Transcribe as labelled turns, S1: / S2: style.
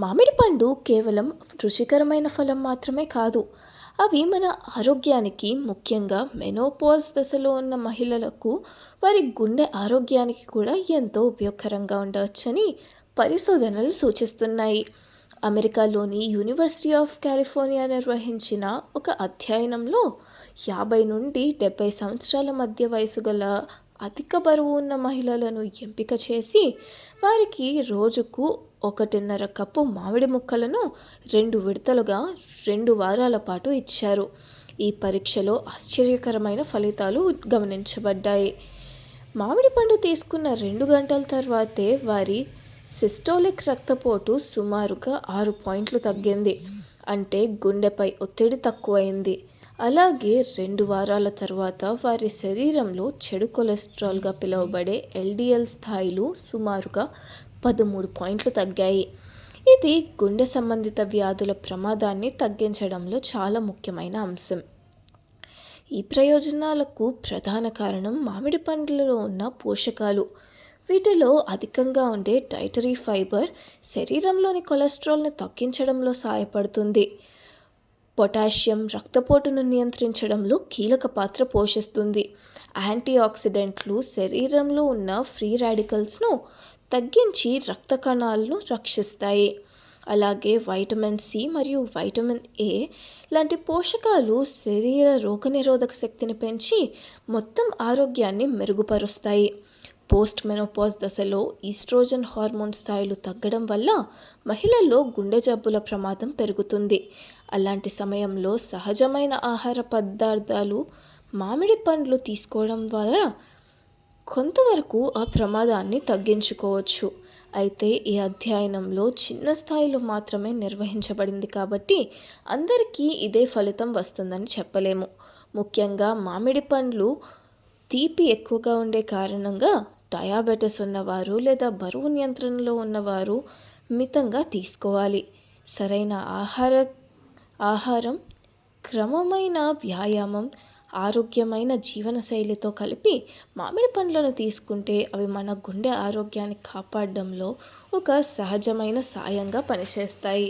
S1: మామిడి పండు కేవలం రుచికరమైన ఫలం మాత్రమే కాదు. అవి మన ఆరోగ్యానికి, ముఖ్యంగా మెనోపాజ్ దశలో ఉన్న మహిళలకు, వారి గుండె ఆరోగ్యానికి కూడా ఎంతో ఉపయోగకరంగా ఉండవచ్చని పరిశోధనలు సూచిస్తున్నాయి. అమెరికాలోని యూనివర్సిటీ ఆఫ్ కాలిఫోర్నియా నిర్వహించిన ఒక అధ్యయనంలో 50 నుండి 70 సంవత్సరాల మధ్య వయసు గల అధిక బరువు ఉన్న మహిళలను ఎంపిక చేసి, వారికి రోజుకు 1.5 కప్పు మామిడి ముక్కలను 2 విడతలుగా 2 వారాల పాటు ఇచ్చారు. ఈ పరీక్షలో ఆశ్చర్యకరమైన ఫలితాలు గమనించబడ్డాయి. మామిడి పండు తీసుకున్న 2 గంటల తర్వాతే వారి సిస్టోలిక్ రక్తపోటు సుమారుగా 6 పాయింట్లు తగ్గింది. అంటే గుండెపై ఒత్తిడి తక్కువైంది. అలాగే 2 వారాల తర్వాత వారి శరీరంలో చెడు కొలెస్ట్రాల్గా పిలువబడే ఎల్డిఎల్ స్థాయిలు సుమారుగా 13 పాయింట్లు తగ్గాయి. ఇది గుండె సంబంధిత వ్యాధుల ప్రమాదాన్ని తగ్గించడంలో చాలా ముఖ్యమైన అంశం. ఈ ప్రయోజనాలకు ప్రధాన కారణం మామిడి పండ్లలో ఉన్న పోషకాలు. వీటిలో అధికంగా ఉండే డైటరీ ఫైబర్ శరీరంలోని కొలెస్ట్రాల్ని తగ్గించడంలో సహాయపడుతుంది. పొటాషియం రక్తపోటును నియంత్రించడంలో కీలక పాత్ర పోషిస్తుంది. యాంటీ ఆక్సిడెంట్లు శరీరంలో ఉన్న ఫ్రీ రాడికల్స్ను తగ్గించి రక్త కణాలను రక్షిస్తాయి. అలాగే వైటమిన్ సి మరియు వైటమిన్ ఏ లాంటి పోషకాలు శరీర రోగనిరోధక శక్తిని పెంచి మొత్తం ఆరోగ్యాన్ని మెరుగుపరుస్తాయి. పోస్ట్ మెనోపాజ్ దశలో ఈస్ట్రోజన్ హార్మోన్ స్థాయిలు తగ్గడం వల్ల మహిళల్లో గుండె జబ్బుల ప్రమాదం పెరుగుతుంది. అలాంటి సమయంలో సహజమైన ఆహార పదార్థాలు, మామిడి పండ్లు తీసుకోవడం ద్వారా కొంతవరకు ఆ ప్రమాదాన్ని తగ్గించుకోవచ్చు. అయితే ఈ అధ్యయనంలో చిన్న స్థాయిలో మాత్రమే నిర్వహించబడింది కాబట్టి అందరికీ ఇదే ఫలితం వస్తుందని చెప్పలేము. ముఖ్యంగా మామిడి పండ్లు తీపి ఎక్కువగా ఉండే కారణంగా డయాబెటిస్ ఉన్నవారు లేదా బరువు నియంత్రణలో ఉన్నవారు మితంగా తీసుకోవాలి. సరైన ఆహారం, క్రమమైన వ్యాయామం, ఆరోగ్యమైన జీవనశైలితో కలిపి మామిడి పండ్లను తీసుకుంటే అవి మన గుండె ఆరోగ్యాన్ని కాపాడడంలో ఒక సహజమైన సాయంగా పనిచేస్తాయి.